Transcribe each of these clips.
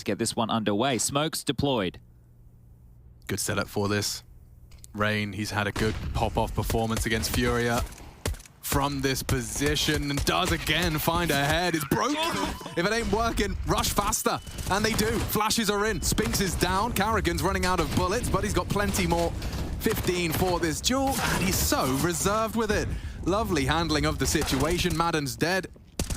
to get this one underway. Smokes deployed. Good setup for this. Rain, he's had a good pop-off performance against Furia from this position and does again find a head. It's broken. If it ain't working, rush faster. And they do. Flashes are in. Spinks is down. Karrigan's running out of bullets, but he's got plenty more. 15 for this duel, and he's so reserved with it. Lovely handling of the situation. Madden's dead.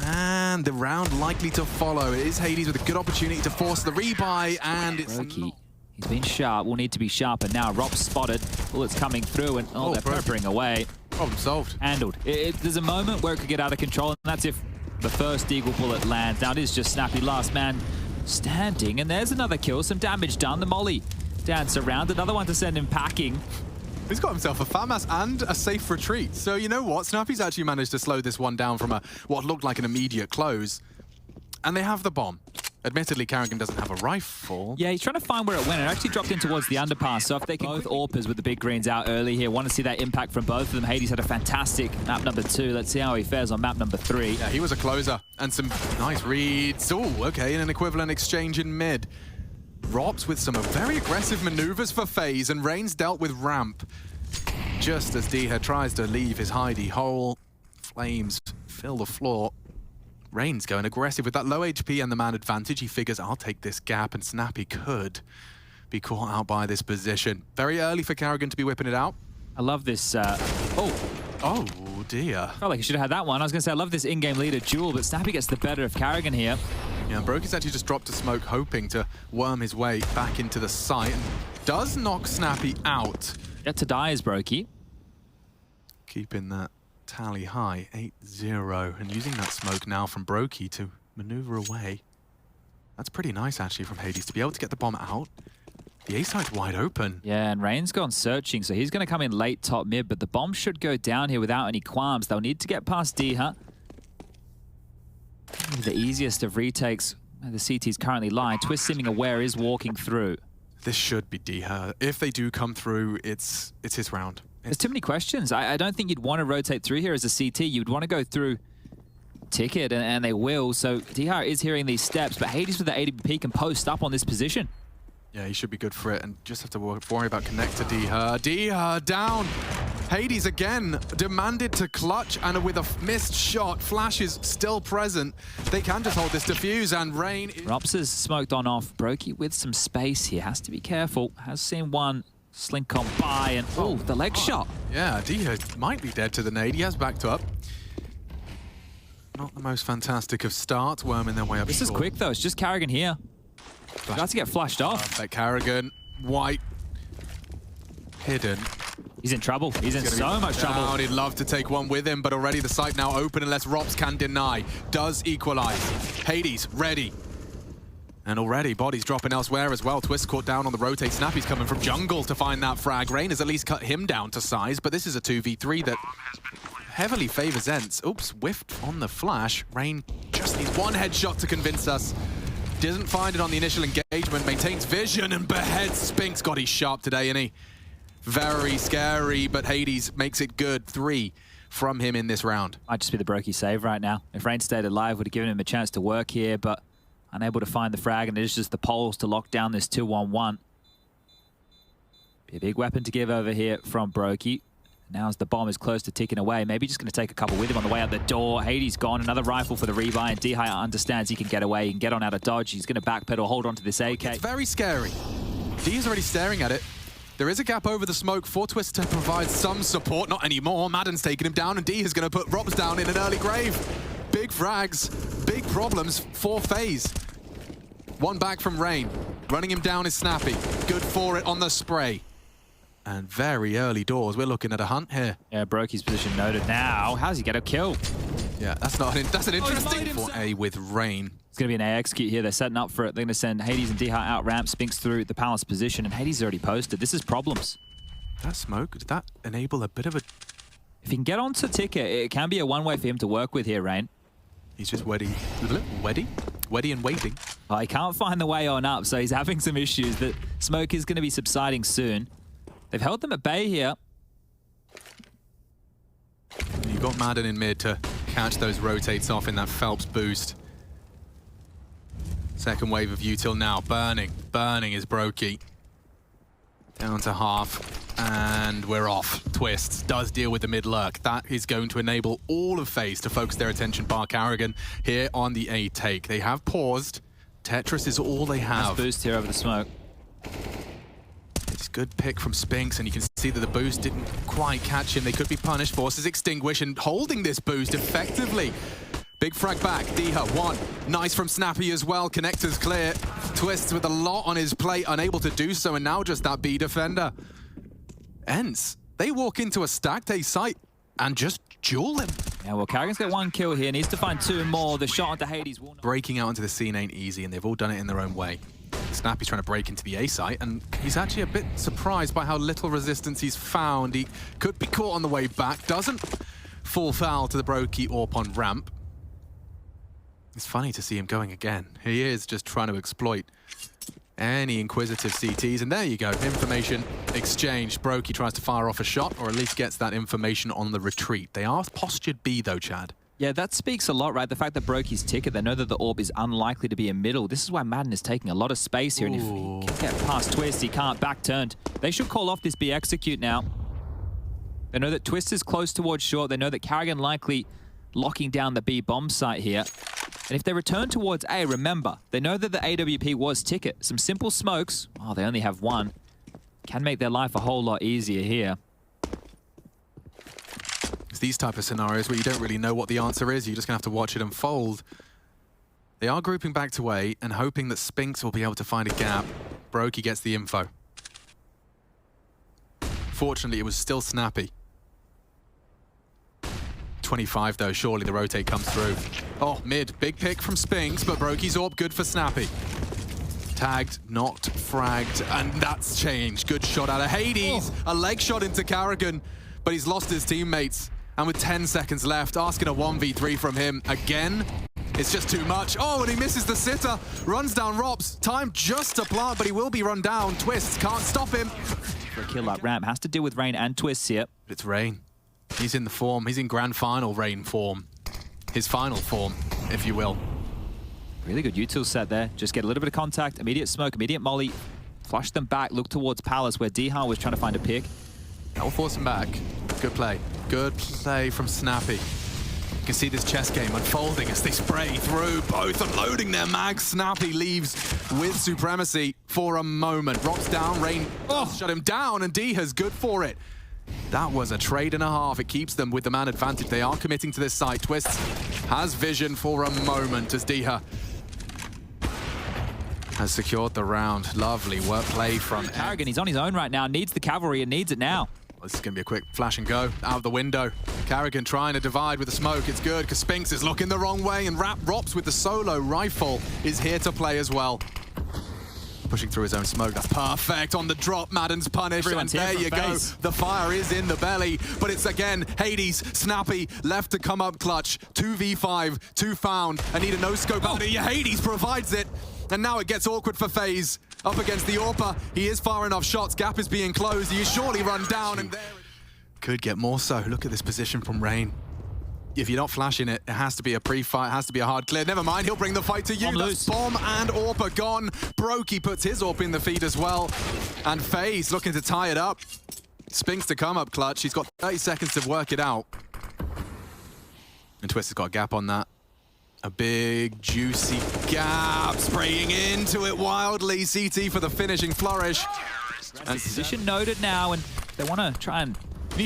And the round likely to follow. It is Hades with a good opportunity to force the rebuy, and it's broky. He's been sharp. Will need to be sharper now. ropz spotted. Bullets coming through, and they're peppering away. Problem solved. Handled. There's a moment where it could get out of control, and that's if the first eagle bullet lands. Now it is just Snappy, last man standing, and there's another kill. Some damage done. The molly dance around. Another one to send him packing. He's got himself a FAMAS and a safe retreat. So you know what? Snappy's actually managed to slow this one down from what looked like an immediate close. And they have the bomb. Admittedly, karrigan doesn't have a rifle. Yeah, he's trying to find where it went. It actually dropped in towards the underpass. So if they can both AWPers with the big greens out early here, want to see that impact from both of them. Hades had a fantastic map number 2. Let's see how he fares on map number 3. Yeah, he was a closer. And some nice reads. Oh, okay, in an equivalent exchange in mid. ropz with some very aggressive maneuvers for FaZe, and Rain's dealt with ramp. Just as Diha tries to leave his hidey hole, flames fill the floor. Rain's going aggressive with that low HP and the man advantage. He figures, I'll take this gap, and Snappy could be caught out by this position. Very early for karrigan to be whipping it out. I love this. Oh dear. Felt like he should have had that one. I was going to say, I love this in-game leader duel, but Snappy gets the better of karrigan here. Yeah, broky's actually just dropped a smoke, hoping to worm his way back into the site, and does knock Snappy out. Yet to die is broky. Keeping that tally high, 8-0, and using that smoke now from broky to maneuver away. That's pretty nice, actually, from Hades to be able to get the bomb out. The A site's wide open. Yeah, and Rain's gone searching, so he's going to come in late top mid, but the bomb should go down here without any qualms. They'll need to get past Diha. The easiest of retakes where the CT's currently lying. Twist seeming aware is walking through. This should be Diha. If they do come through, it's his round. There's too many questions. I don't think you'd want to rotate through here as a CT. You'd want to go through Ticket, and they will. So Diha is hearing these steps, but Hades with the AWP can post up on this position. Yeah, he should be good for it, and just have to worry about connect to Diha. Diha down! Hades again demanded to clutch, and with a missed shot, Flash is still present. They can just hold this defuse, and Rain... ropz is smoked on off. broky with some space here. Has to be careful. Has seen one slink on by, and the leg shot. Yeah, Diha might be dead to the nade. He has backed up. Not the most fantastic of starts, worming their way up. This is quick, though. It's just karrigan here. About to get flashed off. Perfect, karrigan. White. Hidden. He's in trouble. He's in so much trouble. He'd love to take one with him, but already the site now open unless ropz can deny. Does equalize. Hades ready. And already bodies dropping elsewhere as well. Twist caught down on the rotate. Snappy's coming from jungle to find that frag. Rain has at least cut him down to size, but this is a 2v3 that heavily favors Ence. Oops, whiffed on the flash. Rain just needs one headshot to convince us. Doesn't find it on the initial engagement, maintains vision and beheads Spinks. God, he's sharp today, isn't he? Very scary, but Hades makes it good. 3 from him in this round. Might just be the broky save right now. If Rain stayed alive, would have given him a chance to work here, but unable to find the frag, and it is just the poles to lock down this 2-1-1. Be a big weapon to give over here from broky. Now as the bomb is close to ticking away, maybe just going to take a couple with him on the way out the door. Hades gone, another rifle for the rebuy, and Diha understands he can get away, he can get on out of dodge. He's going to backpedal, hold on to this AK. It's very scary. Diha's already staring at it. There is a gap over the smoke for Twist to provide some support. Not anymore. Madden's taking him down, and Diha's going to put ropz down in an early grave. Big frags, big problems for FaZe. One back from Rain. Running him down is Snappy. Good for it on the spray. And very early doors. We're looking at a hunt here. Yeah, broky's position noted now. How does he get a kill? Yeah, that's an interesting for A with Rain. It's going to be an A execute here. They're setting up for it. They're going to send Hades and Diha out ramp, Spinks through the palace position, and Hades already posted. This is problems. That smoke, did that enable a bit of a... If he can get onto Ticket, it can be a one-way for him to work with here, Rain. He's just weddy and waiting. Oh, he can't find the way on up, so he's having some issues. The smoke is going to be subsiding soon. They've held them at bay here. You've got Madden in mid to catch those rotates off in that Phelps boost. Second wave of util now. Burning is broky. Down to half, and we're off. Twists does deal with the mid lurk. That is going to enable all of FaZe to focus their attention, bar karrigan, here on the A take. They have paused. Tetris is all they have. Nice boost here over the smoke. It's good pick from Spinks, and you can see that the boost didn't quite catch him. They could be punished. Forces extinguish, and holding this boost effectively. Big frag back, Diha, one. Nice from Snappy as well, connectors clear. Twists with a lot on his plate, unable to do so, and now just that B defender. Ence, they walk into a stacked A site and just duel him. Yeah, well, karrigan's got one kill here, needs to find two more. The shot onto Hades will not... Breaking out into the scene ain't easy, and they've all done it in their own way. Snappy's trying to break into the A site, and he's actually a bit surprised by how little resistance he's found. He could be caught on the way back, doesn't fall foul to the broky AWP on ramp. It's funny to see him going again. He is just trying to exploit any inquisitive CTs, and there you go, information exchange. Broky tries to fire off a shot, or at least gets that information on the retreat. They are postured B though, Chad. Yeah, that speaks a lot, right? The fact that broky's ticket, they know that the AWP is unlikely to be in middle. This is why Madden is taking a lot of space here, and if he can get past Twist, he can't back turned. They should call off this B execute now. They know that Twist is close towards short. They know that karrigan likely locking down the B bomb site here. And if they return towards A, remember, they know that the AWP was ticket. Some simple smokes, oh, they only have one, can make their life a whole lot easier here. It's these type of scenarios where you don't really know what the answer is. You're just going to have to watch it unfold. They are grouping back to A and hoping that Spinks will be able to find a gap. Broky gets the info. Fortunately, it was still Snappy. 25 though, surely the rotate comes through. Oh, mid, big pick from Spinks, but broky's AWP good for Snappy. Tagged, not fragged, and that's changed. Good shot out of Hades. A leg shot into karrigan, but he's lost his teammates. And with 10 seconds left, asking a 1v3 from him again, it's just too much. Oh, and he misses the sitter. Runs down ropz. Time just to plant, but he will be run down. Twists can't stop him. For a kill like ramp, has to deal with Rain and Twists here. It's Rain. He's in the form. He's in grand final Rain form. His final form, if you will. Really good util set there. Just get a little bit of contact, immediate smoke, immediate molly. Flush them back, look towards Palace where Diha was trying to find a pick. That will force him back. Good play. Good play from Snappy. You can see this chess game unfolding as they spray through, both unloading their mags. Snappy leaves with supremacy for a moment. Ropz down, Rain shut him down, and Diha's good for it. That was a trade and a half. It keeps them with the man advantage. They are committing to this site. Twists has vision for a moment as Diha has secured the round. Lovely work play from karrigan. He's on his own right now. Needs the cavalry and needs it now. This is going to be a quick flash and go out the window. Karrigan trying to divide with the smoke. It's good because Spinks is looking the wrong way, and ropz with the solo rifle is here to play as well. Pushing through his own smoke. That's perfect on the drop. Madden's punished. Everyone's and there you go. FaZe. The fire is in the belly, but it's again Hades, Snappy, left to come up clutch. 2v5, 2 found. I need a no-scope out here. Hades provides it. And now it gets awkward for FaZe. Up against the AWPer. He is far enough shots. Gap is being closed. He is surely run down. And there could get more so. Look at this position from Rain. If you're not flashing it, it has to be a pre-fight, it has to be a hard clear. Never mind, he'll bring the fight to you. That's bomb and AWPer gone. Broky puts his AWP in the feed as well. And FaZe looking to tie it up. Spinks to come up clutch. He's got 30 seconds to work it out. And Twist has got a gap on that. A big, juicy gap. Spraying into it wildly. CT for the finishing flourish. And position noted now, and they want to try and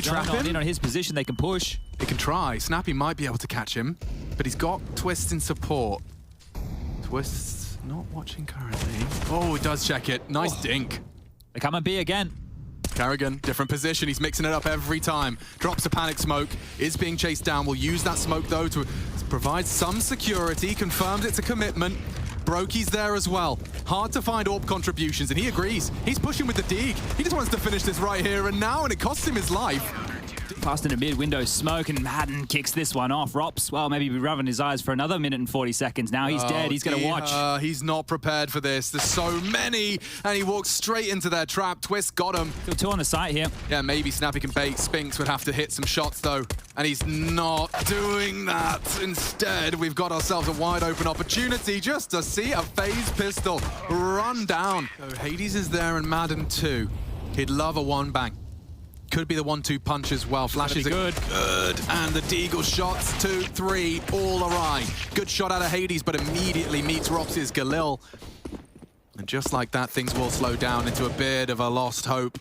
trap him in on his position. They can push. They can try. Snappy might be able to catch him, but he's got Twist in support. Twist's not watching currently. Oh, he does check it. Nice dink. They come and B again. karrigan, different position. He's mixing it up every time. Drops a panic smoke. Is being chased down. Will use that smoke, though, to provide some security. Confirms it's a commitment. Broky's there as well. Hard to find AWP contributions, and he agrees. He's pushing with the dig. He just wants to finish this right here and now, and it costs him his life. Past into mid, window smoke, and Madden kicks this one off. ropz, well, maybe be rubbing his eyes for another minute and 40 seconds. Now he's dead. He's going to watch. He's not prepared for this. There's so many, and he walks straight into their trap. Twist got him. Still two on the site here. Yeah, maybe Snappy can bait. Spinks would have to hit some shots, though, and he's not doing that. Instead, we've got ourselves a wide open opportunity just to see a FaZe pistol run down. So Hades is there in Madden 2. He'd love a one bang. Could be the 1-2 punch as well. Flashes are good. And the Deagle shots, 2, 3, all awry. Good shot out of Hades, but immediately meets ropz's Galil. And just like that, things will slow down into a bit of a lost hope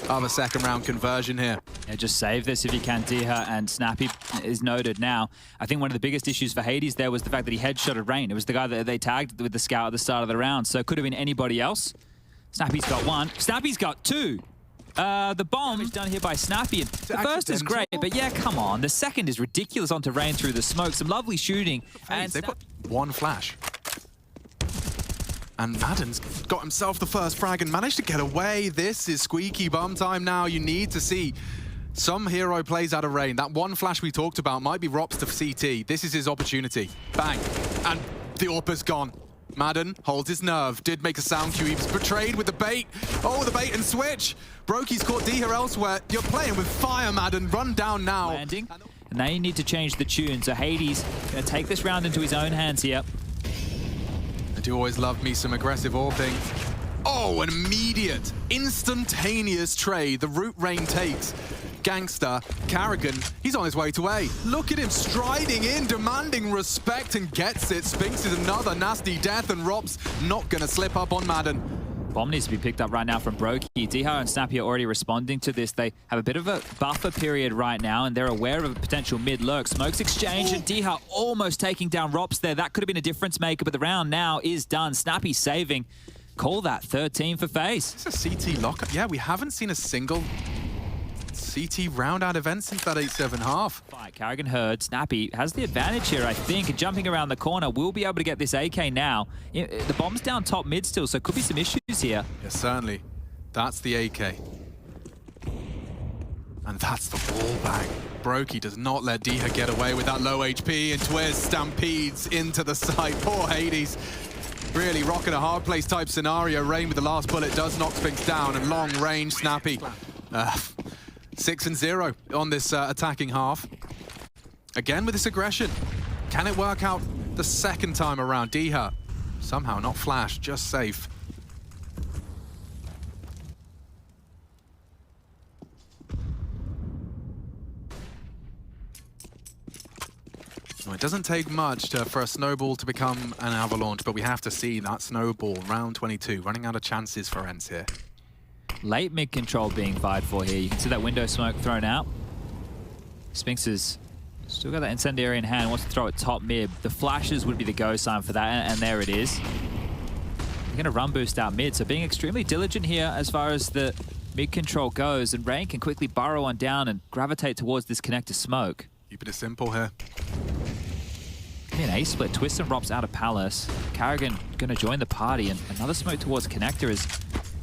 of a second round conversion here. Yeah, just save this if you can, Diha, and Snappy is noted now. I think one of the biggest issues for Hades there was the fact that he headshotted Rain. It was the guy that they tagged with the scout at the start of the round, so it could have been anybody else. Snappy's got one. Snappy's got two. The bomb is done here by Snappy. And the first is great, but yeah, come on. The second is ridiculous onto Rain through the smoke. Some lovely shooting. And they've got one flash. And Madden's got himself the first frag and managed to get away. This is squeaky bum time now. You need to see some hero plays out of Rain. That one flash we talked about might be ropz to CT. This is his opportunity. Bang. And the AWP is gone. Madden holds his nerve, did make a sound cue, he was betrayed with the bait. Oh, the bait and switch. Broky's caught Diha elsewhere. You're playing with fire, Madden. Run down now. Landing. And now you need to change the tune. So Hades going to take this round into his own hands here. I do always love me some aggressive AWPing. Oh, an immediate, instantaneous trade. The route Rain takes. Gangster, karrigan, he's on his way to A. Look at him striding in, demanding respect, and gets it. Spinks is another nasty death, and ropz not gonna slip up on Madden. Bomb needs to be picked up right now from broky. Diha and Snappy are already responding to this. They have a bit of a buffer period right now, and they're aware of a potential mid-lurk. Smokes exchange, and Diha almost taking down ropz there. That could have been a difference maker, but the round now is done. Snappy saving. Call that 13 for FaZe. It's a CT lockup. Yeah, we haven't seen a single CT round out of Ence since that 8-7 Fight. Karrigan heard. Snappy has the advantage here, I think. And jumping around the corner, we'll be able to get this AK now. The bomb's down top mid still, so could be some issues here. Yes, certainly. That's the AK. And that's the wall bang. Broky does not let Diha get away with that low HP, and Twist stampedes into the site. Poor Hades. Really rocking a hard place type scenario. Rain with the last bullet does knock Spinks down, and long range Snappy. 6-0 on this attacking half. Again with this aggression. Can it work out the second time around? Diha somehow not flash, just safe. Well, it doesn't take much for a snowball to become an avalanche, but we have to see that snowball. Round 22, running out of chances for Ence here. Late mid control being fired for here. You can see that window smoke thrown out. Spinks has still got that incendiary in hand, wants to throw it top mid. The flashes would be the go sign for that, and there it is. They're going to run boost out mid, so being extremely diligent here as far as the mid control goes, and Rain can quickly burrow on down and gravitate towards this connector smoke. Keep it simple here. An A split, Twist and ropz out of Palace. Karrigan going to join the party, and another smoke towards connector is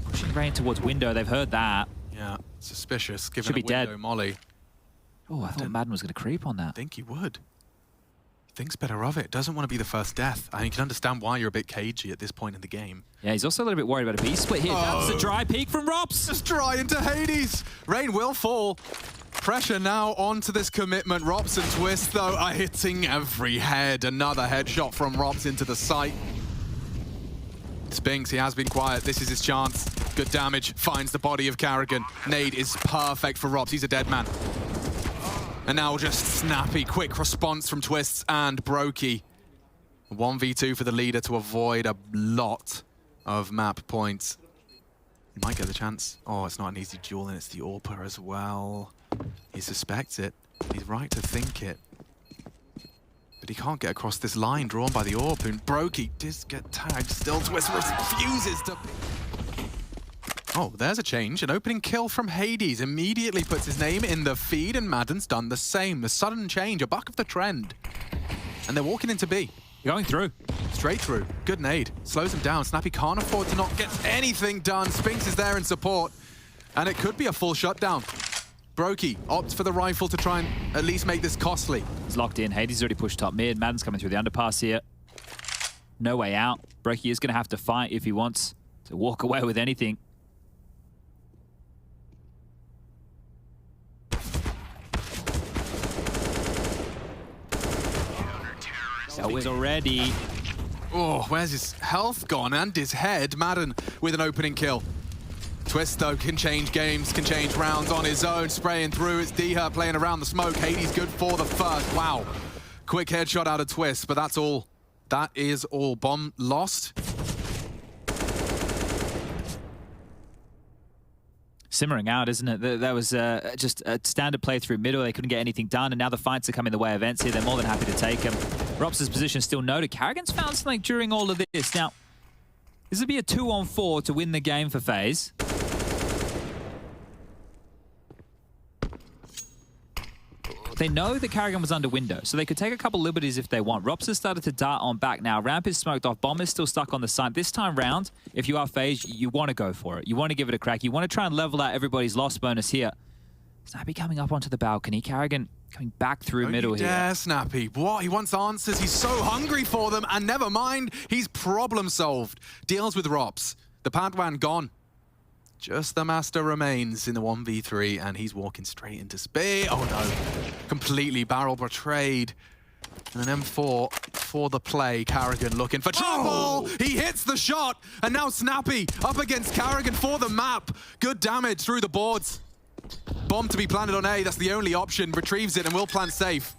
pushing Rain towards window. They've heard that. Yeah, suspicious. Given Should be a window dead. molly. Oh, I thought Madden was going to creep on that. I think he would. Thinks better of it. Doesn't want to be the first death. I mean, you can understand why you're a bit cagey at this point in the game. Yeah, he's also a little bit worried about a B split here. That's a dry peek from ropz. Just dry into Hades. Rain will fall. Pressure now onto this commitment. ropz and Twist, though, are hitting every head. Another headshot from ropz into the site. Spinks, he has been quiet. This is his chance. Good damage. Finds the body of karrigan. Nade is perfect for ropz. He's a dead man. And now just Snappy. Quick response from Twists and broky. 1v2 for the leader to avoid a lot of map points. He might get the chance. Oh, it's not an easy duel, and it's the AWPer as well. He suspects it. He's right to think it. But he can't get across this line drawn by the AWP, and broky does get tagged. Still Twist refuses to... Oh, there's a change. An opening kill from Hades immediately puts his name in the feed, and Madden's done the same. The sudden change, a buck of the trend. And they're walking into B. Going through. Straight through. Good nade. Slows him down. Snappy can't afford to not get anything done. Spinks is there in support. And it could be a full shutdown. broky opt for the rifle to try and at least make this costly. He's locked in. Hades already pushed top mid. Madden's coming through the underpass here. No way out. broky is going to have to fight if he wants to walk away with anything. That was already. Oh, where's his health gone and his head? Madden with an opening kill. Twist, though, can change games, can change rounds on his own, spraying through. It's D-Hurt playing around the smoke. Hades good for the first. Wow. Quick headshot out of Twist, but that's all. That is all. Bomb lost. Simmering out, isn't it? That was just a standard play through middle. They couldn't get anything done, and now the fights are coming the way of Ence here. They're more than happy to take him. ropz' position is still noted. karrigan's found something during all of this. Now, this would be a 2-on-4 to win the game for FaZe. They know that karrigan was under window, so they could take a couple liberties if they want. ropz has started to dart on back now. Ramp is smoked off. Bomb is still stuck on the side. This time round, if you are FaZe, you want to go for it. You want to give it a crack. You want to try and level out everybody's loss bonus here. Snappy coming up onto the balcony. karrigan coming back through middle here. Yeah, Snappy. What? He wants answers. He's so hungry for them. And never mind, he's problem solved. Deals with ropz. The Padwan gone. Just the master remains in the 1v3, and he's walking straight into speed. Oh no. Completely barrel betrayed. And an M4 for the play. karrigan looking for trouble. Oh. He hits the shot. And now Snappy up against karrigan for the map. Good damage through the boards. Bomb to be planted on A. That's the only option. Retrieves it and will plant safe.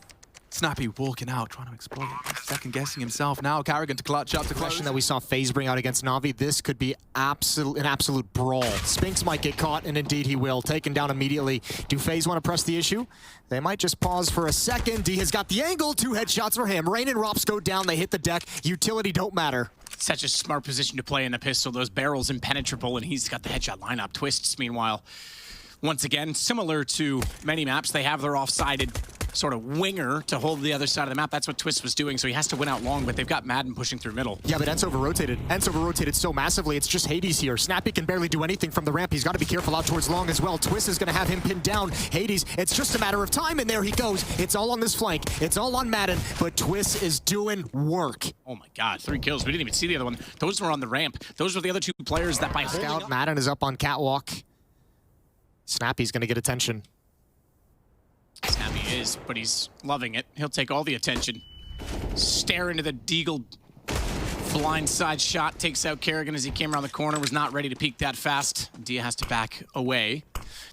Snappy walking out, trying to exploit it. Second guessing himself now. karrigan to clutch up to close. That we saw FaZe bring out against Navi. This could be an absolute brawl. Spinks might get caught, and indeed he will. Taken down immediately. Do FaZe want to press the issue? They might just pause for a second. D has got the angle. 2 headshots for him. Rain and ropz go down. They hit the deck. Utility don't matter. Such a smart position to play in the pistol. Those barrels impenetrable, and he's got the headshot lineup. Twists, meanwhile, once again, similar to many maps, they have their off-sided sort of winger to hold the other side of the map. That's what Twist was doing, so he has to win out long, but they've got Madden pushing through middle. Yeah, but Ence over-rotated. Ence over-rotated so massively, it's just Hades here. Snappy can barely do anything from the ramp. He's got to be careful out towards long as well. Twist is going to have him pinned down. Hades, it's just a matter of time, and there he goes. It's all on this flank. It's all on Madden, but Twist is doing work. Oh my god, 3 kills. We didn't even see the other one. Those were on the ramp. Those were the other 2 players that by Scout, Madden is up on catwalk. Snappy's going to get attention. Snappy is, but he's loving it. He'll take all the attention. Stare into the deagle. Blindside shot takes out karrigan as he came around the corner. Was not ready to peek that fast. Dia has to back away.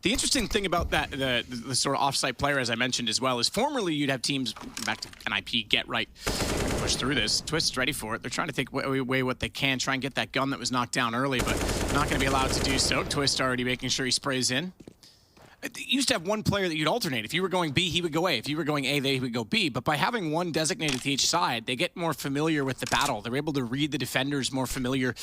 The interesting thing about that, the sort of off-site player, as I mentioned as well, is formerly you'd have teams back to NIP get right, push through this. Twist's ready for it. They're trying to take away what they can, try and get that gun that was knocked down early, but not going to be allowed to do so. Twist already making sure he sprays in. You used to have one player that you'd alternate. If you were going B, he would go A. If you were going A, they would go B. But by having one designated to each side, they get more familiar with the battle. They're able to read the defenders more familiar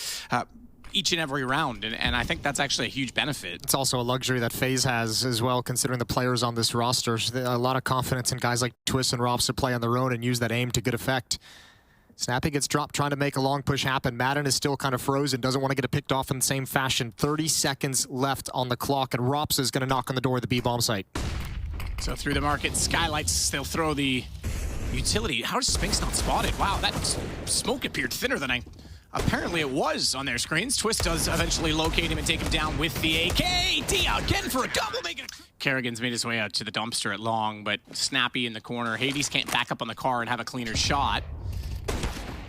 each and every round, and I think that's actually a huge benefit. It's also a luxury that FaZe has as well, considering the players on this roster. A lot of confidence in guys like Twist and ropz to play on their own and use that aim to good effect. Snappy gets dropped trying to make a long push happen. Madden is still kind of frozen, doesn't want to get it picked off in the same fashion. 30 seconds left on the clock, and ropz is going to knock on the door of the B-bomb site. So through the market, skylights, they'll throw the utility. How is Spinks not spotted? Wow, that smoke appeared thinner than apparently it was on their screens. Twist does eventually locate him and take him down with the AK. Dia again for a double, making it. karrigan's made his way out to the dumpster at long, but Snappy in the corner. Hades can't back up on the car and have a cleaner shot.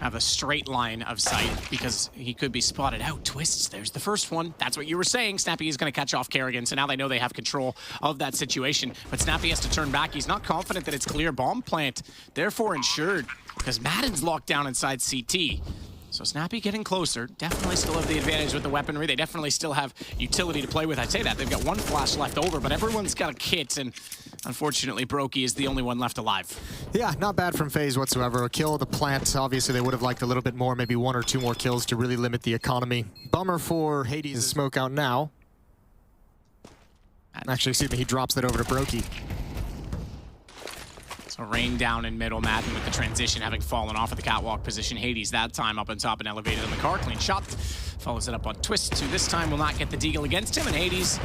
Have a straight line of sight because he could be spotted out. Twists, there's the first one. That's what you were saying. Snappy is going to catch off karrigan, so now they know they have control of that situation. But Snappy has to turn back. He's not confident that it's clear bomb plant, therefore insured, because Madden's locked down inside CT. So Snappy getting closer. Definitely still have the advantage with the weaponry. They definitely still have utility to play with. I'd say that. They've got 1 flash left over, but everyone's got a kit, and unfortunately, broky is the only one left alive. Yeah, not bad from FaZe whatsoever. A kill, the plant, obviously they would have liked a little bit more, maybe 1 or 2 more kills to really limit the economy. Bummer for Hades' smoke out now. Actually, excuse me, he drops that over to broky. So rain down in middle, Madden with the transition having fallen off of the catwalk position. Hades that time up on top and elevated on the car. Clean shot. Follows it up on Twist, who this time will not get the deagle against him. And Hades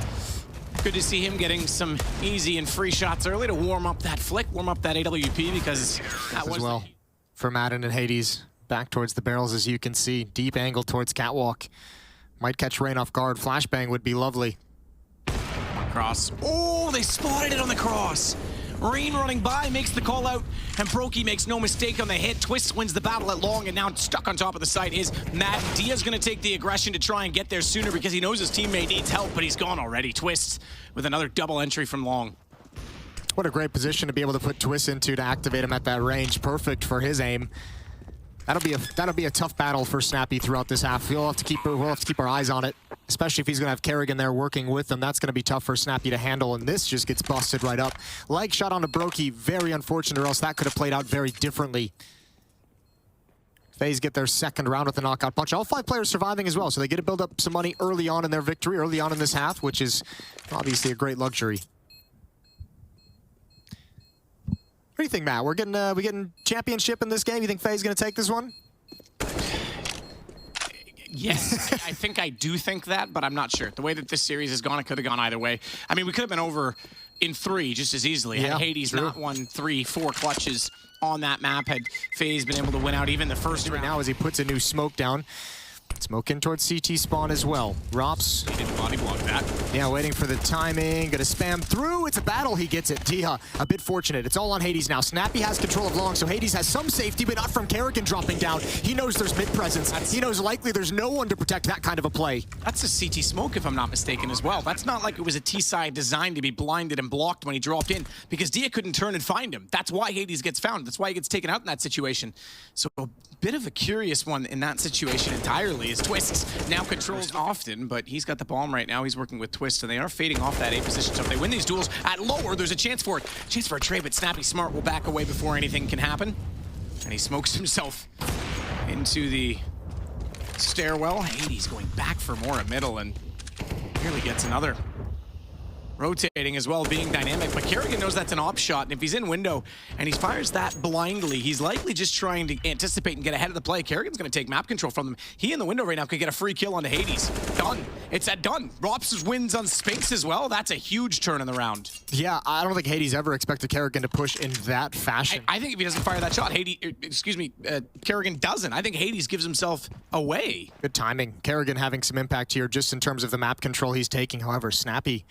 Good to see him getting some easy and free shots early to warm up that flick, warm up that AWP, because that was... As well, for Madden and Hades, back towards the barrels, as you can see. Deep angle towards Catwalk. Might catch Rain off guard. Flashbang would be lovely. Cross. Oh, they spotted it on the cross. Rain running by, makes the call out, and broky makes no mistake on the hit. Twist wins the battle at long, and now stuck on top of the site is Madden. Dia's gonna take the aggression to try and get there sooner because he knows his teammate needs help, but he's gone already. Twist with another double entry from long. What a great position to be able to put Twist into to activate him at that range. Perfect for his aim. That'll be a tough battle for Snappy throughout this half. We'll have to keep our eyes on it, especially if he's gonna have karrigan there working with him. That's gonna be tough for Snappy to handle, and this just gets busted right up. Leg shot onto broky, very unfortunate, or else that could have played out very differently. FaZe get their second round with the knockout punch. All 5 players surviving as well, so they get to build up some money early on in their victory, early on in this half, which is obviously a great luxury. What do you think, Matt? We getting championship in this game? You think FaZe gonna take this one? Yes, I think I do think that, but I'm not sure. The way that this series has gone, it could have gone either way. I mean, we could have been over in 3 just as easily. Yeah, had Hades true. not won 3, 4 clutches on that map, had FaZe been able to win out even the first round. Now as he puts a new smoke down. Smoke in towards CT spawn as well. ropz. He didn't body block that. Yeah, waiting for the timing. Gonna spam through. It's a battle. He gets it. Dia, a bit fortunate. It's all on Hades now. Snappy has control of long, so Hades has some safety, but not from karrigan dropping down. He knows there's mid presence. He knows likely there's no one to protect that kind of a play. That's a CT smoke, if I'm not mistaken, as well. That's not like it was a T-side designed to be blinded and blocked when he dropped in, because Dia couldn't turn and find him. That's why Hades gets found. That's why he gets taken out in that situation. So a bit of a curious one in that situation entirely is Twist. Now controls often, but he's got the bomb right now. He's working with Twist, and they are fading off that A position. So if they win these duels at lower, there's a chance for it. Chance for a trade, but Snappy Smart will back away before anything can happen. And he smokes himself into the stairwell. Hades going back for more at middle, and nearly gets another. Rotating as well, being dynamic, but karrigan knows that's an op shot, and if he's in window and he fires that blindly, he's likely just trying to anticipate and get ahead of the play. Karrigan's going to take map control from them. He in the window right now could get a free kill onto Hades. Done. It's done. ropz wins on Spinks as well. That's a huge turn in the round. Yeah, I don't think Hades ever expected karrigan to push in that fashion. I think if he doesn't fire that shot, karrigan doesn't. I think Hades gives himself away. Good timing. Karrigan having some impact here just in terms of the map control he's taking. However, Snappy,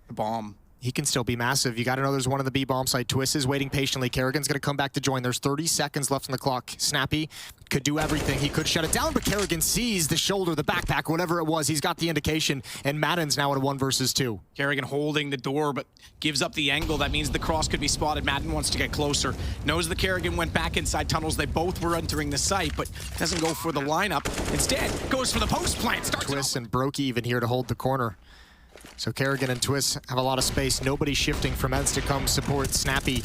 The bomb. he can still be massive. You got to know there's one on the B bomb site. Twist is waiting patiently. Karrigan's going to come back to join. There's 30 seconds left on the clock. Snappy could do everything. He could shut it down, but karrigan sees the shoulder, the backpack, whatever it was. He's got the indication, and Madden's now in a 1 versus 2. karrigan holding the door, but gives up the angle. That means the cross could be spotted. Madden wants to get closer. Knows the karrigan went back inside tunnels. They both were entering the site, but doesn't go for the lineup. Instead, goes for the post plant. Twist and broky even here to hold the corner. So karrigan and Twist have a lot of space. Nobody shifting from Ence to come support Snappy.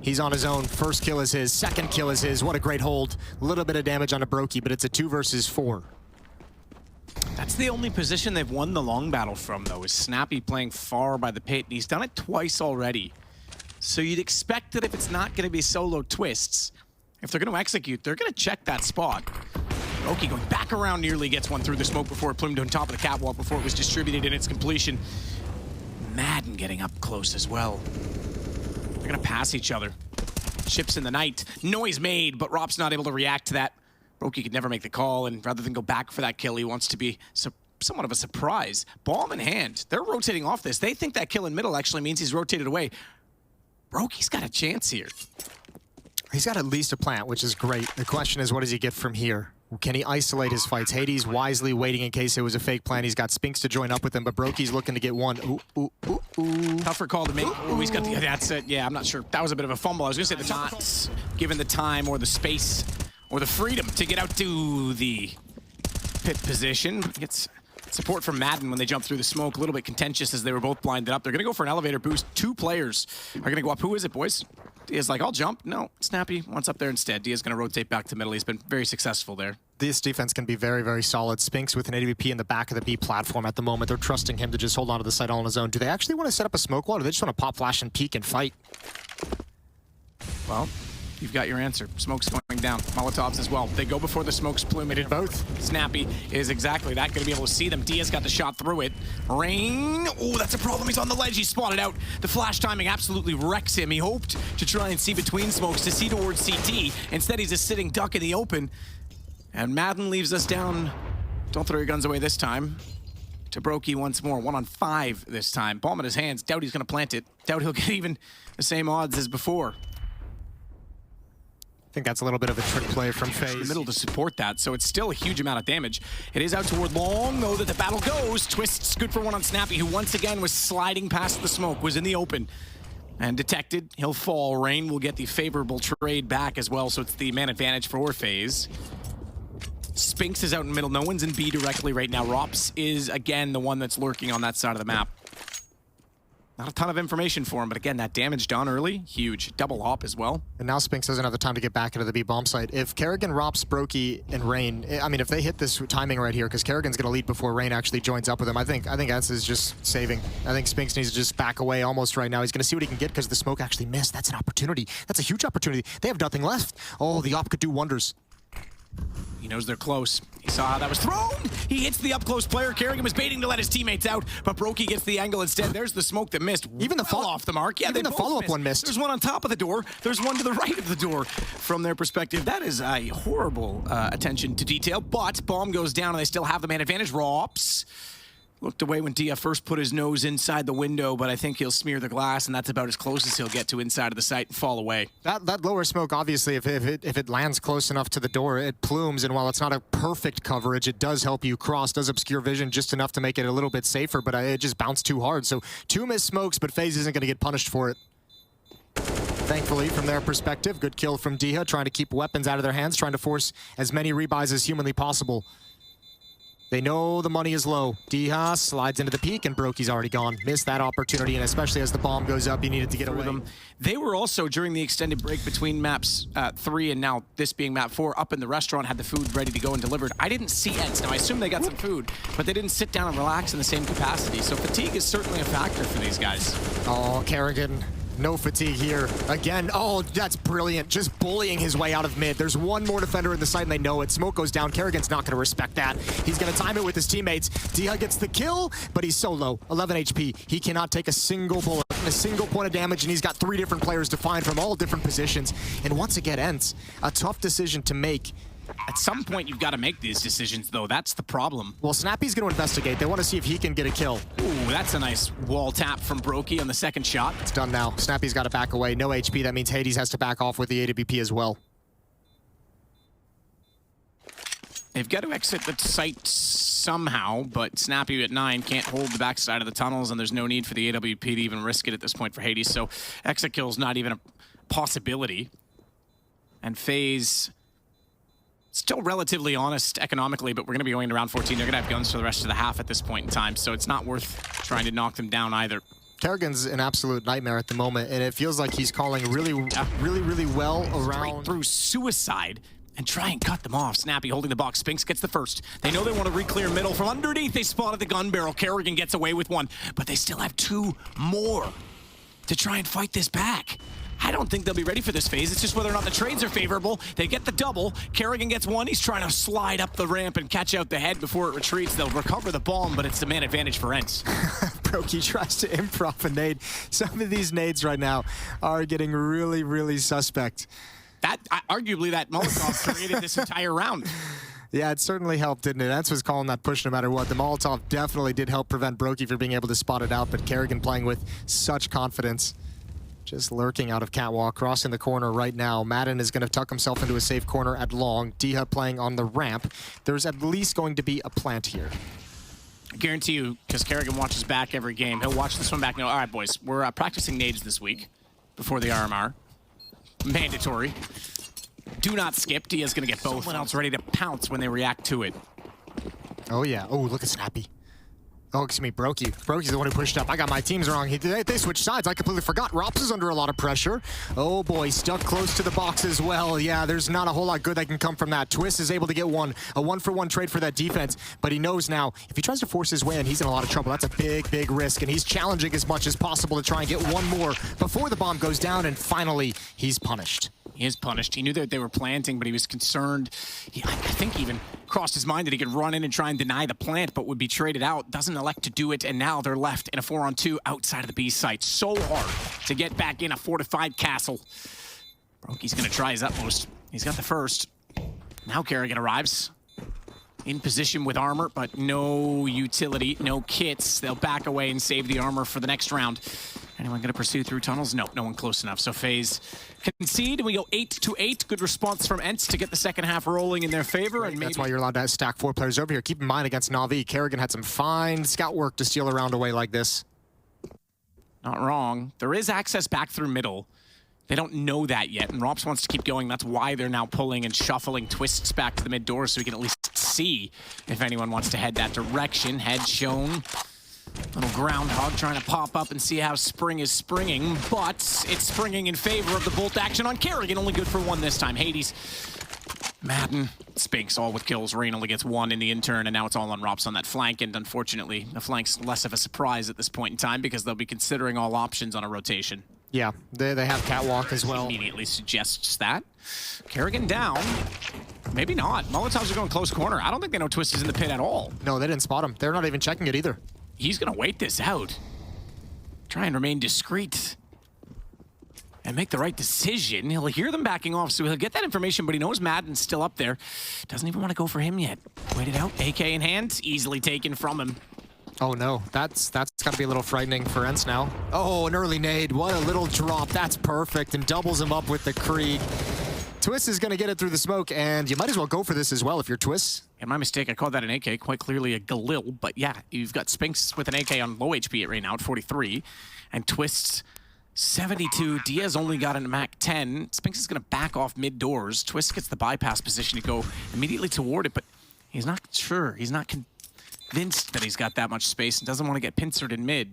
He's on his own. First kill is his. Second kill is his. What a great hold. A little bit of damage on a broky, but it's a 2 versus 4. That's the only position they've won the long battle from, though, is Snappy playing far by the pit. And he's done it twice already. So you'd expect that if it's not going to be solo Twists, if they're going to execute, they're going to check that spot. broky going back around, nearly gets one through the smoke before it plumed on top of the catwalk before it was distributed in its completion. Madden getting up close as well. They're gonna pass each other. Ships in the night. Noise made, but ropz not able to react to that. broky could never make the call, and rather than go back for that kill, he wants to be somewhat of a surprise. Bomb in hand. They're rotating off this. They think that kill in middle actually means he's rotated away. broky's got a chance here. He's got at least a plant, which is great. The question is, what does he get from here? Can he isolate his fights? Hades wisely waiting in case it was a fake plan. He's got Spinks to join up with him, but broky's looking to get one. Ooh. Tougher call to make. Oh, he's got the, that's it. Yeah, I'm not sure. That was a bit of a fumble. I was gonna say the not given the time or the space or the freedom to get out to the pit position. Gets support from Madden when they jump through the smoke. A little bit contentious as they were both blinded up. They're gonna go for an elevator boost. 2 players are gonna go up. Who is it, boys? Dia's like, I'll jump. No, Snappy wants up there instead. Dia's gonna rotate back to middle. He's been very successful there. This defense can be very, very solid. Spinks with an AWP in the back of the B platform at the moment. They're trusting him to just hold on to the site all on his own. Do they actually want to set up a smoke wall, or do they just want to pop flash and peek and fight? Well, You've got your answer. Smoke's going down. Molotovs as well. They go before the smoke's pluming. Did both. Snappy is exactly that. Going to be able to see them. Diaz got the shot through it. Rain. Oh, that's a problem. He's on the ledge. He's spotted out. The flash timing absolutely wrecks him. He hoped to try and see between smokes to see towards CT. Instead, he's a sitting duck in the open. And Madden leaves us down. Don't throw your guns away this time. To broky once more. 1-on-5 this time. Bomb in his hands. Doubt he's going to plant it. Doubt he'll get even the same odds as before. I think that's a little bit of a trick play from FaZe. In the middle to support that, so it's still a huge amount of damage. It is out toward long, though, that the battle goes. Twist's good for one on Snappy, who once again was sliding past the smoke, was in the open. And detected, he'll fall. Rain will get the favorable trade back as well, so it's the man advantage for FaZe. Spinks is out in the middle. No one's in B directly right now. ropz is, again, the one that's lurking on that side of the map. Not a ton of information for him, but again, that damage done early, huge. Double hop as well. And now Spinks doesn't have the time to get back into the B bomb site. If karrigan, ropz, broky, and Rain, I mean, if they hit this timing right here, because karrigan's going to lead before Rain actually joins up with him, I think Ence is just saving. I think Spinks needs to just back away almost right now. He's going to see what he can get because the smoke actually missed. That's an opportunity. That's a huge opportunity. They have nothing left. Oh, the op could do wonders. He knows they're close. He saw how that was thrown. He hits the up-close player. karrigan was baiting to let his teammates out, but broky gets the angle instead. There's the smoke that missed. Even the fall off the mark. Yeah, even the follow-up one missed. There's one on top of the door. There's one to the right of the door. From their perspective, that is a horrible attention to detail, but bomb goes down and they still have the man advantage. ropz looked away when Dia first put his nose inside the window, but I think he'll smear the glass, and that's about as close as he'll get to inside of the site and fall away. That lower smoke, obviously, if it lands close enough to the door, it plumes, and while it's not a perfect coverage, it does help you cross, does obscure vision just enough to make it a little bit safer, but it just bounced too hard. So 2 missed smokes, but FaZe isn't going to get punished for it. Thankfully, from their perspective, good kill from Dia, trying to keep weapons out of their hands, trying to force as many rebuys as humanly possible. They know the money is low. Dia slides into the peak, and broky's already gone. Missed that opportunity, and especially as the bomb goes up, he needed to get away. Them. They were also, during the extended break between maps 3 and now this being map 4, up in the restaurant, had the food ready to go and delivered. I didn't see Ence. Now, I assume they got some food, but they didn't sit down and relax in the same capacity, so fatigue is certainly a factor for these guys. Oh, karrigan. No fatigue here. Again, oh, that's brilliant. Just bullying his way out of mid. There's one more defender in the site, and they know it. Smoke goes down. karrigan's not going to respect that. He's going to time it with his teammates. Dia gets the kill, but he's so low. 11 HP. He cannot take a single bullet, a single point of damage, and he's got 3 different players to find from all different positions. And once again, Ence, a tough decision to make. At some point, you've got to make these decisions, though. That's the problem. Well, Snappy's going to investigate. They want to see if he can get a kill. Ooh, that's a nice wall tap from broky on the second shot. It's done now. Snappy's got to back away. No HP. That means Hades has to back off with the AWP as well. They've got to exit the site somehow, but Snappy at 9 can't hold the backside of the tunnels, and there's no need for the AWP to even risk it at this point for Hades, so exit kill's not even a possibility. And FaZe still relatively honest economically, but we're going to be going to round 14. They're going to have guns for the rest of the half at this point in time, so it's not worth trying to knock them down either. karrigan's an absolute nightmare at the moment, and it feels like he's calling really well around. Straight through suicide and try and cut them off. Snappy holding the box. Spinks gets the first. They know they want to re-clear middle. From underneath, they spotted the gun barrel. karrigan gets away with one, but they still have 2 more to try and fight this back. I don't think they'll be ready for this phase. It's just whether or not the trades are favorable. They get the double. karrigan gets one. He's trying to slide up the ramp and catch out the head before it retreats. They'll recover the bomb, but it's the man advantage for Ence. broky tries to improv a nade. Some of these nades right now are getting really suspect. That arguably, that Molotov created this entire round. Yeah, it certainly helped, didn't it? Ence was calling that push no matter what. The Molotov definitely did help prevent broky from being able to spot it out, but karrigan playing with such confidence. Just lurking out of catwalk, crossing the corner right now. Madden is going to tuck himself into a safe corner at long. Dia playing on the ramp. There's at least going to be a plant here. I guarantee you, because karrigan watches back every game, he'll watch this one back and go, all right, boys, we're practicing nades this week before the RMR. Mandatory. Do not skip. Dia's going to get both. Someone else ready to pounce when they react to it. Oh, yeah. Oh, look at Snappy. Oh, excuse me, broky. broky's the one who pushed up. I got my teams wrong. They switched sides. I completely forgot. ropz is under a lot of pressure. Oh, boy, stuck close to the box as well. Yeah, there's not a whole lot good that can come from that. Twist is able to get one. A 1-for-1 trade for that defense. But he knows now, if he tries to force his way in, he's in a lot of trouble. That's a big risk. And he's challenging as much as possible to try and get one more before the bomb goes down. And finally, he's punished. He is punished. He knew that they were planting, but he was concerned. I think even crossed his mind that he could run in and try and deny the plant, but would be traded out. Doesn't elect to do it, and now they're left in a 4-on-2 outside of the B site. So hard to get back in a fortified castle. Broky's going to try his utmost. He's got the first. Now karrigan arrives. In position with armor, but no utility, no kits. They'll back away and save the armor for the next round. Anyone going to pursue through tunnels? No, no one close enough. So FaZe concede, and we go 8-8. Good response from Ence to get the second half rolling in their favor. And maybe that's why you're allowed to stack 4 players over here. Keep in mind against Navi, karrigan had some fine scout work to steal a round away like this. Not wrong. There is access back through middle. They don't know that yet, and ropz wants to keep going. That's why they're now pulling and shuffling twists back to the mid door so we can at least see if anyone wants to head that direction. Head shown. Little groundhog trying to pop up and see how spring is springing, but it's springing in favor of the bolt action on karrigan. Only good for 1 this time. Hades, Madden, Spinks all with kills. Rain only gets 1 in the intern, and now it's all on ropz on that flank, and unfortunately, the flank's less of a surprise at this point in time because they'll be considering all options on a rotation. Yeah, they have catwalk as well. Immediately suggests that. karrigan down. Maybe not. Molotovs are going close corner. I don't think they know Twist is in the pit at all. No, they didn't spot him. They're not even checking it either. He's going to wait this out. Try and remain discreet. And make the right decision. He'll hear them backing off, so he'll get that information, but he knows Madden's still up there. Doesn't even want to go for him yet. Wait it out. AK in hand. Easily taken from him. Oh no, that's got to be a little frightening for Ence now. Oh, an early nade. What a little drop. That's perfect, and doubles him up with the Krieg. Twist is going to get it through the smoke, and you might as well go for this as well if you're Twist. And my mistake, I called that an AK, quite clearly a Galil, but yeah, you've got Spinks with an AK on low HP right now at 43, and Twist's 72. Diaz only got an Mac 10. Spinks is going to back off mid-doors. Twist gets the bypass position to go immediately toward it, but he's not sure. He's not convinced that he's got that much space and doesn't want to get pincered in mid.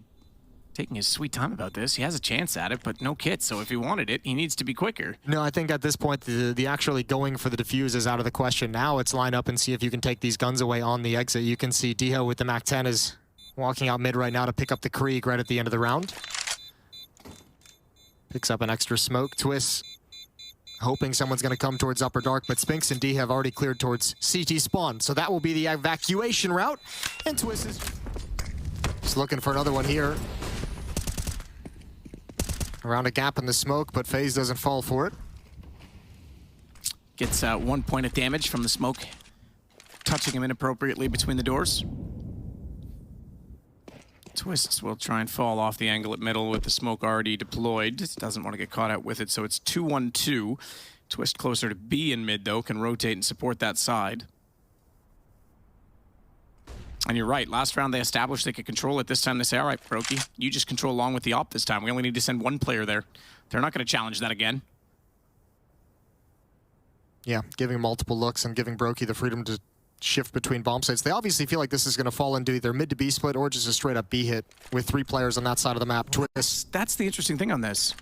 Taking his sweet time about this. He has a chance at it, but no kit, so if he wanted it, he needs to be quicker. No, I think at this point, the actually going for the defuse is out of the question. Now it's line up and see if you can take these guns away on the exit. You can see Diho with the Mac 10 is walking out mid right now to pick up the Krieg right at the end of the round. Picks up an extra smoke. Twist hoping someone's going to come towards upper dark, but Spinks and D have already cleared towards CT spawn, so that will be the evacuation route. And Twist is just looking for another one here. Around a gap in the smoke, but FaZe doesn't fall for it. Gets 1 point of damage from the smoke, touching him inappropriately between the doors. Twists will try and fall off the angle at middle with the smoke already deployed. Doesn't want to get caught out with it, so it's 2-1-2. Twist closer to B in mid, though, can rotate and support that side. And you're right, last round they established they could control it. This time they say, all right, Broky, you just control along with the op this time. We only need to send 1 player there. They're not going to challenge that again. Yeah, giving multiple looks and giving Broky the freedom to shift between bomb sites. They obviously feel like this is going to fall into either mid to B split or just a straight up B hit with 3 players on that side of the map. Twist. That's the interesting thing on this.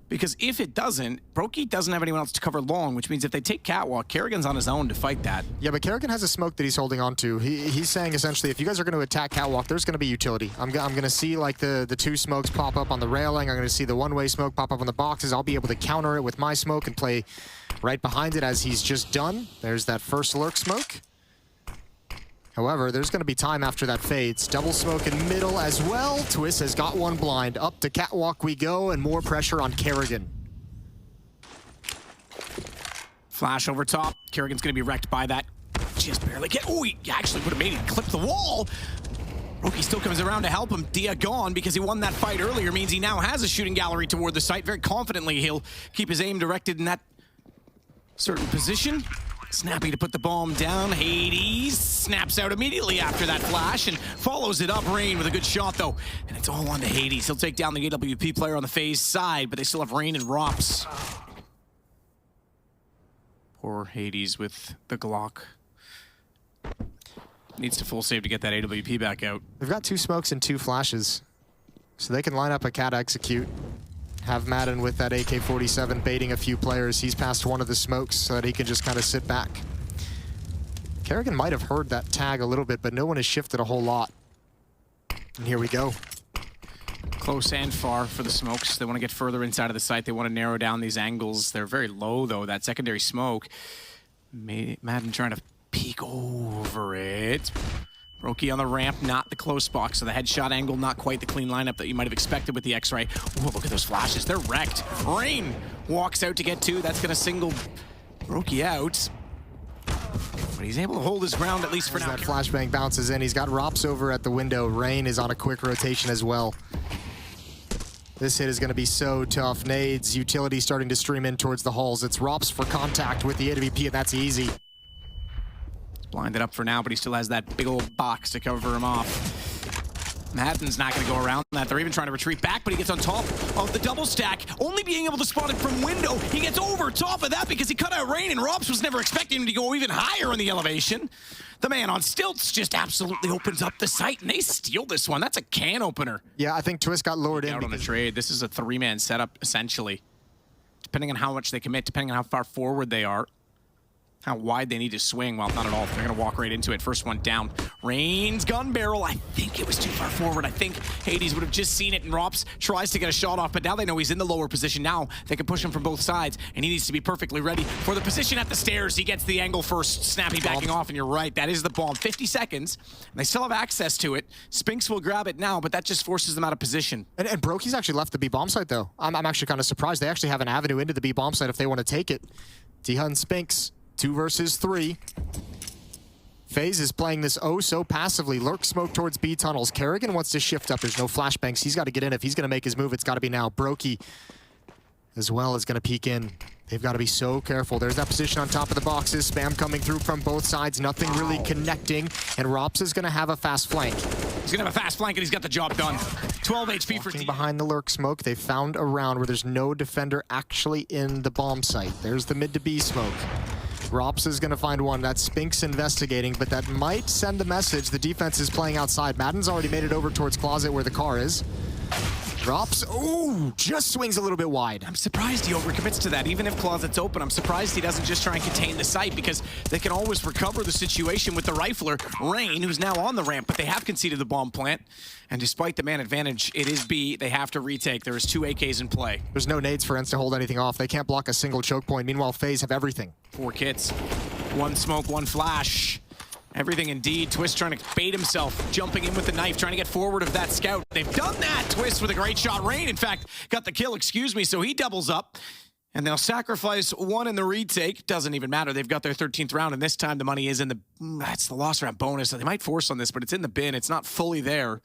Because if it doesn't, Broky doesn't have anyone else to cover long, which means if they take catwalk, karrigan's on his own to fight that. Yeah, but karrigan has a smoke that he's holding on to. He's saying essentially, if you guys are going to attack catwalk, there's going to be utility. I'm going to see like the 2 smokes pop up on the railing. I'm going to see the one-way smoke pop up on the boxes. I'll be able to counter it with my smoke and play right behind it as he's just done. There's that first lurk smoke. However, there's going to be time after that fades. Double smoke in middle as well. Twist has got 1 blind. Up to catwalk we go, and more pressure on karrigan. Flash over top. karrigan's going to be wrecked by that. Just barely get... Oh, he actually would have made it clip the wall. Broky still comes around to help him. Dia gone because he won that fight earlier. Means he now has a shooting gallery toward the site. Very confidently, he'll keep his aim directed in that certain position. Snappy to put the bomb down. Hades snaps out immediately after that flash and follows it up. Rain with a good shot, though. And it's all on to Hades. He'll take down the AWP player on the FaZe side, but they still have Rain and ropz. Poor Hades with the Glock. Needs to full save to get that AWP back out. They've got 2 smokes and 2 flashes. So they can line up a cat execute. Have Madden with that AK-47 baiting a few players. He's past 1 of the smokes so that he can just kind of sit back. karrigan might have heard that tag a little bit, but no one has shifted a whole lot. And here we go. Close and far for the smokes. They want to get further inside of the site. They want to narrow down these angles. They're very low, though, that secondary smoke. Madden trying to peek over it. broky on the ramp, not the close box, so the headshot angle, not quite the clean lineup that you might have expected with the X-ray. Ooh, look at those flashes. They're wrecked. Rain walks out to get two. That's going to single broky out. But he's able to hold his ground, at least for now. That flashbang bounces in. He's got ropz over at the window. Rain is on a quick rotation as well. This hit is going to be so tough. Nades, utility starting to stream in towards the halls. It's ropz for contact with the AWP, and that's easy. He's blinded up for now, but he still has that big old box to cover him off. Madden's not going to go around that. They're even trying to retreat back, but he gets on top of the double stack, only being able to spot it from window. He gets over top of that because he cut out Rain, and ropz was never expecting him to go even higher in the elevation. The man on stilts just absolutely opens up the site, and they steal this one. That's a can opener. Yeah, I think Twist got lowered in. Out on the trade. This is a three-man setup, essentially. Depending on how much they commit, depending on how far forward they are, how wide they need to swing. Well, not at all. They're going to walk right into it. First one down. Rain's gun barrel. I think it was too far forward. I think Hades would have just seen it, and ropz tries to get a shot off, but now they know he's in the lower position. Now they can push him from both sides, and he needs to be perfectly ready for the position at the stairs. He gets the angle first. Snappy backing off, and you're right. That is the bomb. 50 seconds. And they still have access to it. Spinks will grab it now, but that just forces them out of position. And broky's actually left the B bomb site, though. I'm actually kind of surprised. They actually have an avenue into the B bomb site if they want to take it. Diha and Spinks. 2 versus 3. FaZe is playing this oh so passively. Lurk smoke towards B tunnels. Karrigan wants to shift up. There's no flashbangs. He's got to get in. If he's going to make his move, it's got to be now. broky as well is going to peek in. They've got to be so careful. There's that position on top of the boxes. Spam coming through from both sides. Nothing really connecting. And ropz is going to have a fast flank. He's going to have a fast flank, and he's got the job done. 12 HP for Walking behind the lurk smoke. They found a round where there's no defender actually in the bomb site. There's the mid to B smoke. ropz is going to find one. That's Spinks investigating, but that might send the message. The defense is playing outside. Madden's already made it over towards closet where the car is. ropz, ooh, just swings a little bit wide. I'm surprised he overcommits to that. Even if closet's open, I'm surprised he doesn't just try and contain the site, because they can always recover the situation with the rifler, Rain, who's now on the ramp, but they have conceded the bomb plant. And despite the man advantage, it is B. They have to retake. There is 2 AKs in play. There's no nades for Ence to hold anything off. They can't block a single choke point. Meanwhile, FaZe have everything. 4 kits, 1 smoke, 1 flash. Everything indeed. Twist trying to bait himself, jumping in with the knife, trying to get forward of that scout. They've done that. Twist with a great shot. Rain, in fact, got the kill, excuse me, so he doubles up. And they'll sacrifice 1 in the retake. Doesn't even matter. They've got their 13th round, and this time the money is in the... That's the loss round bonus. They might force on this, but it's in the bin. It's not fully there.